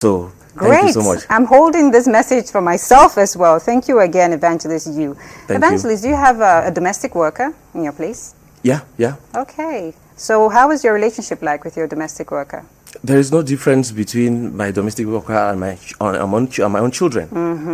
So Great. Thank you so much. I'm holding this message for myself as well. Thank you again, Evangelist Yu. Evangelist, do you have a domestic worker in your place? Yeah. Okay. So how is your relationship like with your domestic worker? There is no difference between my domestic worker and my own children.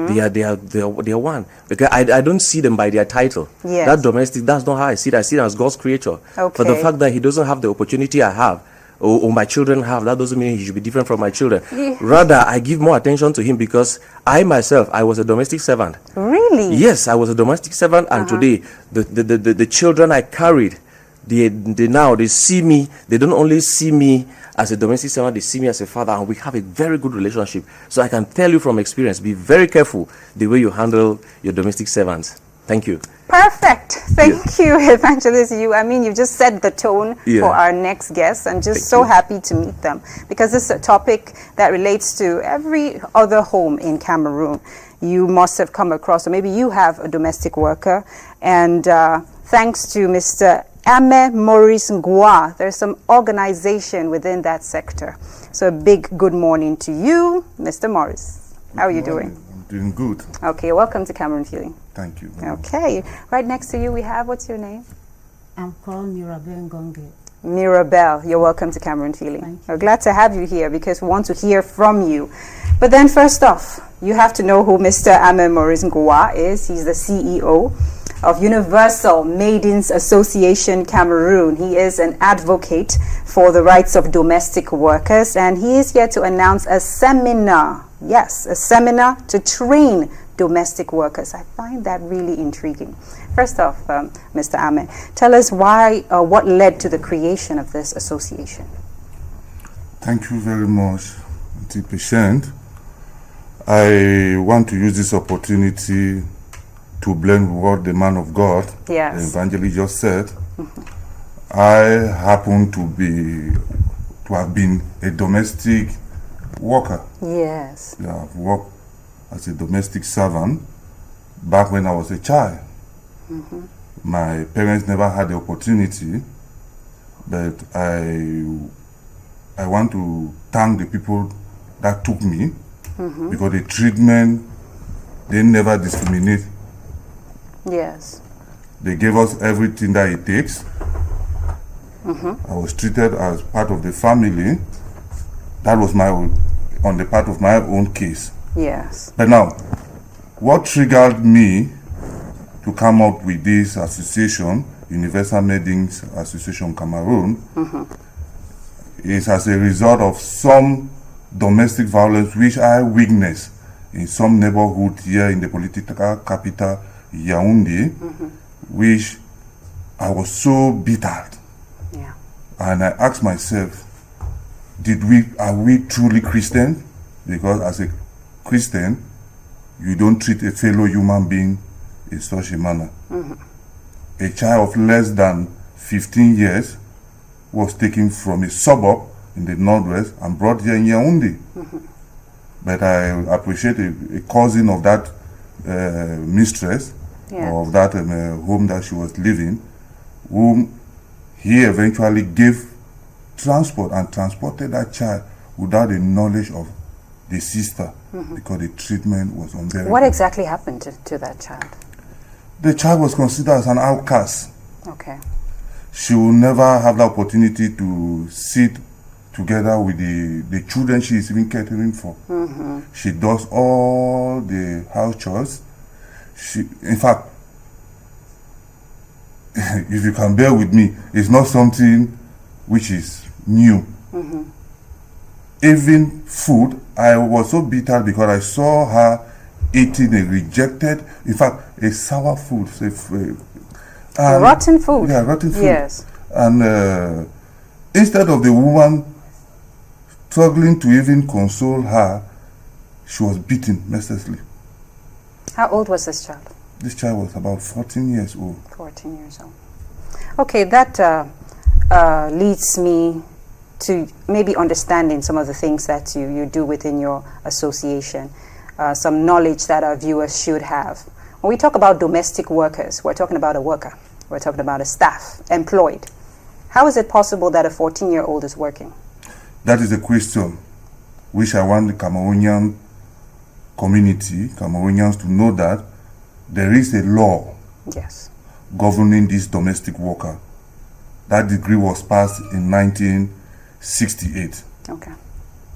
They are one. Because I don't see them by their title. Yes. That domestic, that's not how I see it. I see it as God's creature. Okay. For the fact that he doesn't have the opportunity I have, or my children have, that doesn't mean he should be different from my children. Yeah. Rather, I give more attention to him because I myself, I was a domestic servant. Really? Yes, I was a domestic servant, and today the children I carried, they see me. They don't only see me as a domestic servant, they see me as a father, and we have a very good relationship. So I can tell you from experience, be very careful the way you handle your domestic servants. Thank you. Perfect. Thank you, Evangelist Yu. I mean, you just set the tone for our next guest. I'm just happy to meet them because this is a topic that relates to every other home in Cameroon. You must have come across, or maybe you have a domestic worker. And thanks to Mr. Aneh Maurice, there's some organization within that sector. So a big good morning to you, Mr. Maurice. How are you doing? I'm doing good. Okay, welcome to Cameroon Feeling. Thank you. Okay, right next to you we have, what's your name? I'm called Mirabel Ngonge. Mirabel, you're welcome to Cameroon Feeling. Thank you. We're glad to have you here because we want to hear from you. But then first off, you have to know who Mr. Aneh Maurice is. He's the CEO of Universal Maidens Association Cameroon. He is an advocate for the rights of domestic workers, and he is here to announce a seminar. Yes, a seminar to train domestic workers. I find that really intriguing. First off, Mr. Aneh, tell us why, what led to the creation of this association. Thank you very much, Auntie Patient. I want to use this opportunity to blend what the man of God, the evangelist, just said. I happen to have been a domestic worker. Yes. Yeah, I've worked as a domestic servant back when I was a child. My parents never had the opportunity, but I want to thank the people that took me because the treatment, they never discriminate. Yes. They gave us everything that it takes. I was treated as part of the family. That was on the part of my own case. Yes. But now, what triggered me to come up with this association, Universal Maidens Association Cameroon, is as a result of some domestic violence which I witnessed in some neighborhood here in the political capital, Yaoundé, which I was so bitter. Yeah. And I asked myself, are we truly Christian? Because as a Christian, you don't treat a fellow human being in such a manner. A child of less than 15 years was taken from a suburb in the northwest and brought here in Yaoundé. But I appreciate a cousin of that mistress, of that home that she was living, whom he eventually gave transport and transported that child without the knowledge of the sister because the treatment was unbearable. What exactly happened to that child? The child was considered as an outcast. Okay. She will never have the opportunity to sit together with the children she is even catering for. She does all the house chores. In fact, if you can bear with me, it's not something which is new. Even food, I was so bitter because I saw her eating a rejected, in fact, a sour food. Rotten food? Yeah, rotten food. Yes. And instead of the woman struggling to even console her, she was beaten mercilessly. How old was this child? This child was about 14 years old. 14 years old. Okay, that leads me to maybe understanding some of the things that you do within your association, some knowledge that our viewers should have. When we talk about domestic workers, we're talking about a worker. We're talking about a staff, employed. How is it possible that a 14-year-old is working? That is the question. which I want the Cameroonian community, Cameroonians, to know that there is a law Yes. governing this domestic worker. That decree was passed in 1968. Okay.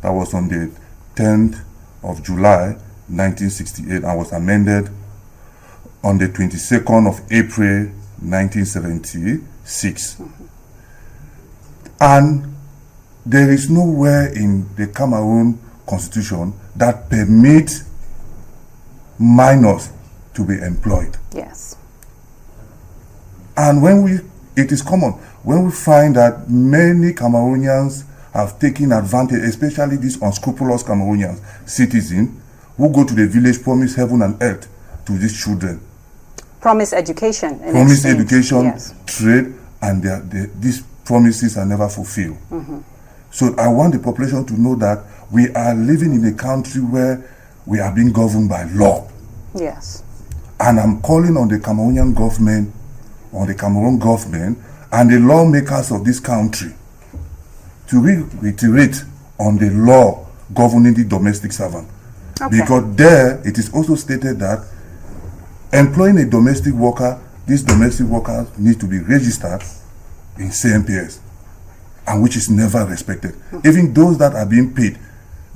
That was on the 10th of July 1968 and was amended on the 22nd of April 1976. And there is nowhere in the Cameroon constitution that permits minors to be employed. Yes. And it is common when we find that many Cameroonians have taken advantage, especially these unscrupulous Cameroonian citizens who go to the village, promise heaven and earth to these children. Promise education. in Promise exchange. education, Yes. trade, and these promises are never fulfilled. So I want the population to know that we are living in a country where we are being governed by law. Yes. And I'm calling on the Cameroonian government, on the Cameroon government, and the lawmakers of this country to reiterate on the law governing the domestic servant. Okay. Because there it is also stated that employing a domestic worker, this domestic worker needs to be registered in CMPS, and which is never respected. Even those that are being paid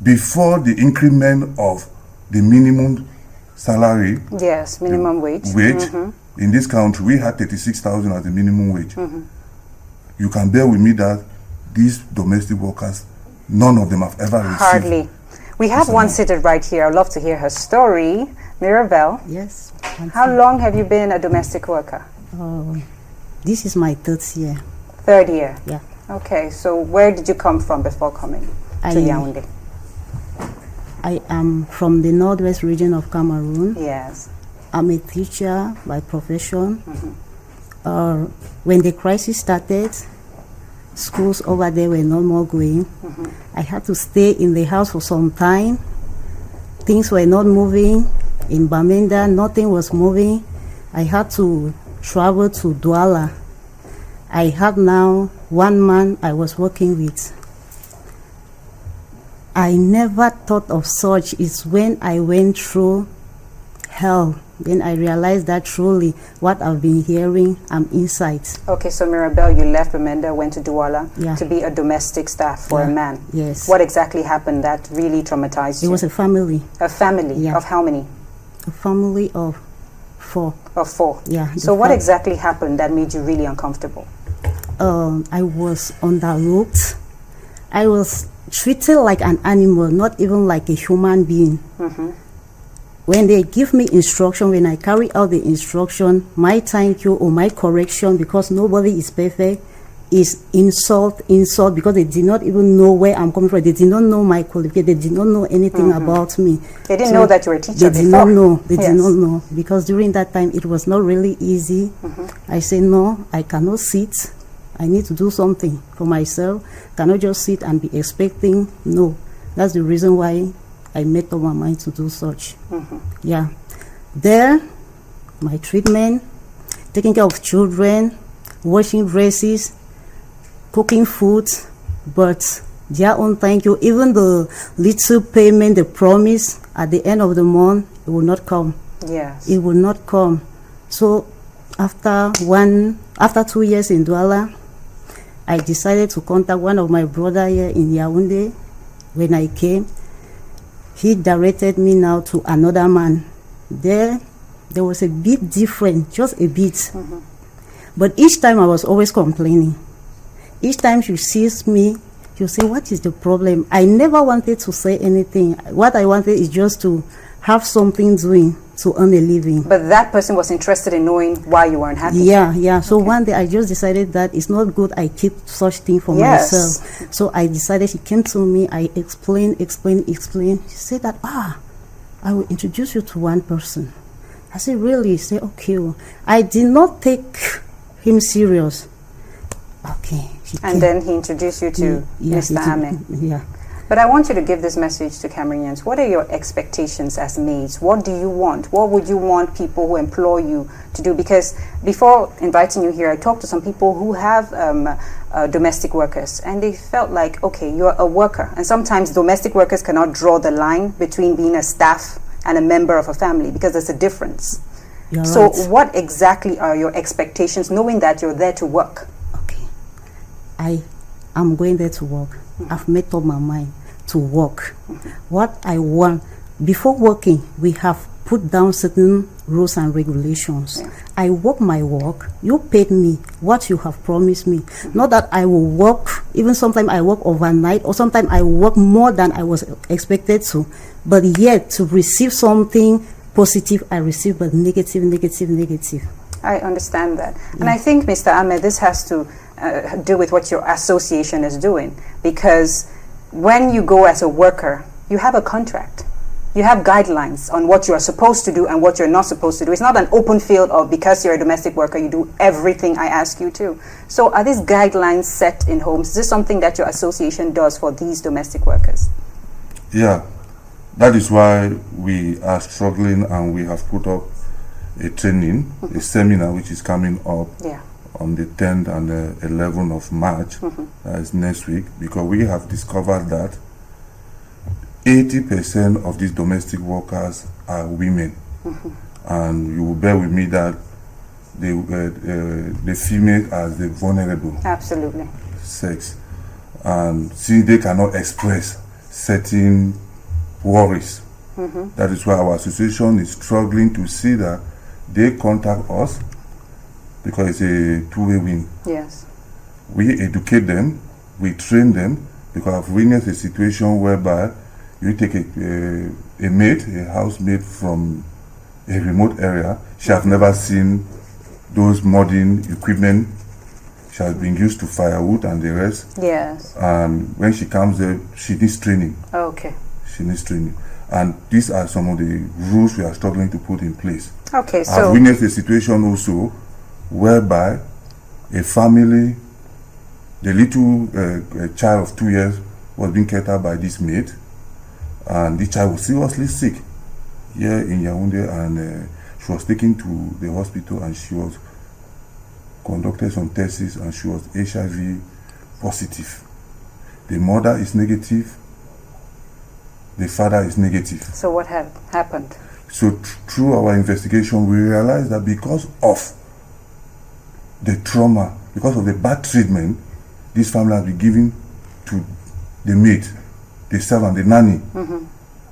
before the increment of the minimum salary Yes. Minimum wage. in this country, we had 36,000 as the minimum wage. You can bear with me that these domestic workers, none of them have ever received. Hardly. We have one seated right here. I'd love to hear her story. Mirabelle, Yes. how long have you been a domestic worker? This is my third year. Third year. Yeah. Okay, so where did you come from before coming to Yaoundé? I am from the northwest region of Cameroon. Yes. I'm a teacher by profession. When the crisis started, schools over there were no more going. I had to stay in the house for some time. Things were not moving. In Bamenda, nothing was moving. I had to travel to Douala. I had now one man I was working with. I never thought of such. It's when I went through hell, then I realized that truly what I've been hearing, I'm inside. Okay, so Mirabelle, you left Bamenda, went to Douala Yeah. to be a domestic staff for a Yeah. man. Yes. What exactly happened that really traumatized It you? was a family A how many? of 4. Of 4. Yeah, the So what fam- exactly happened that made you really uncomfortable? I was underlooked. I was treated like an animal, not even like a human being. When they give me instruction, when I carry out the instruction, my thank you or my correction, because nobody is perfect, is insult, because they did not even know where I'm coming from. They did not know my qualification. They did not know anything about me. They didn't know that you were a teacher They did before. not know. They Yes. did not know, because during that time it was not really easy. I said, no, I cannot sit. I need to do something for myself. Cannot just sit and be expecting. No, that's the reason why I made up my mind to do such. Yeah, there, my treatment, taking care of children, washing dresses, cooking food, but their own thank you, even the little payment they promise at the end of the month, it will not come. Yes. It will not come. So after 2 years in Douala, I decided to contact one of my brother here in Yaoundé. When I came, he directed me now to another man. There was a bit different, just a bit. But each time I was always complaining. Each time she sees me, she'll say, what is the problem? I never wanted to say anything. What I wanted is just to have something doing to earn a living. But that person was interested in knowing why you weren't happy. Yeah. So one day I just decided that it's not good I keep such thing for Yes. myself. So I decided, she came to me, I explained. She said that, I will introduce you to one person. I said, really? She said, okay. I did not take him serious. Okay. And then he introduced you to Mr. Aneh. Yeah. But I want you to give this message to Cameroonians. What are your expectations as maids? What do you want? What would you want people who employ you to do? Because before inviting you here, I talked to some people who have domestic workers, and they felt like, okay, you're a worker. And sometimes domestic workers cannot draw the line between being a staff and a member of a family because there's a difference. You're So right. what exactly are your expectations, knowing that you're there to work? Okay. I'm going there to work. I've made up my mind to work. What I want, before working, we have put down certain rules and regulations. Yeah. I work my work, you paid me what you have promised me. Not that I will work, even sometimes I work overnight, or sometimes I work more than I was expected to. But yet, to receive something positive, I receive but negative. I understand that. And I think, Mr. Ahmed, this has to do with what your association is doing. Because when you go as a worker, you have a contract. You have guidelines on what you are supposed to do and what you're not supposed to do. It's not an open field of, because you're a domestic worker, you do everything I ask you to. So are these guidelines set in homes? Is this something that your association does for these domestic workers? Yeah, that is why we are struggling, and we have put up a training, a seminar which is coming up Yeah. on the 10th and the 11th of March, that is next week, because we have discovered that 80% of these domestic workers are women. And you will bear with me that the female as the vulnerable Absolutely. sex. And since they cannot express certain worries, that is why our association is struggling to see that they contact us, because it's a two-way win. Yes. We educate them, we train them, because I've witnessed a situation whereby you take a maid, a housemaid from a remote area. She has never seen those modern equipment. She has been used to firewood and the rest. Yes. And when she comes there, she needs training. Okay. She needs training. And these are some of the rules we are struggling to put in place. Okay, I've so witnessed a situation also whereby a family, the little child of 2 years was being catered by this maid, and the child was seriously sick here in Yaoundé, and she was taken to the hospital, and she was conducted some tests, and she was HIV positive. The mother is negative, the father is negative. so what happened? So through our investigation, we realized that because of the trauma, because of the bad treatment this family has been given to the maid, the servant, the nanny,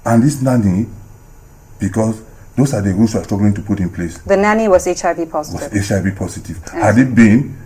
and this nanny, because those are the rules we are struggling to put in place, The nanny was HIV positive. was HIV positive. Had it been,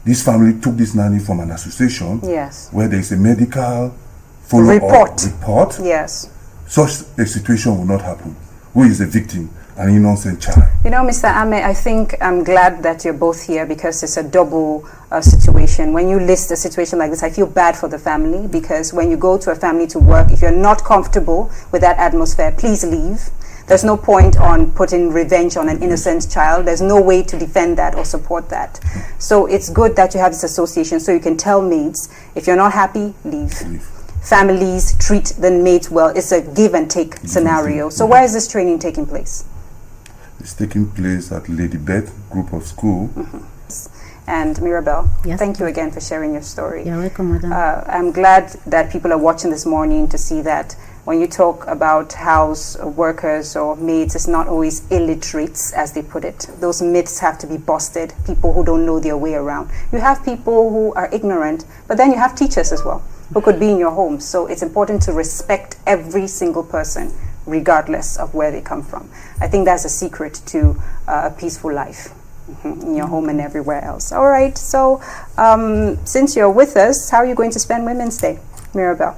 this family took this nanny from an association Yes. where there is a medical follow-up report, Yes. such a situation will not happen. Who is the victim? An innocent child. You know, Mr. Ame, I think I'm glad that you're both here because it's a double situation. When you list a situation like this, I feel bad for the family, because when you go to a family to work, if you're not comfortable with that atmosphere, please leave. There's no point on putting revenge on an innocent child. There's no way to defend that or support that. So it's good that you have this association so you can tell maids, if you're not happy, leave. Families treat the maids well. It's a give and take scenario. So where is this training taking place? It's taking place at Lady Beth Group of School. And Mirabel, Yes. thank you again for sharing your story. You're welcome, madam. I'm glad that people are watching this morning to see that when you talk about house workers or maids, it's not always illiterates, as they put it. Those myths have to be busted, people who don't know their way around. You have people who are ignorant, but then you have teachers as well, who could be in your home. So it's important to respect every single person, regardless of where they come from. I think that's a secret to a peaceful life. In your home and everywhere else. All right, so since you're with us, how are you going to spend Women's Day, Mirabel?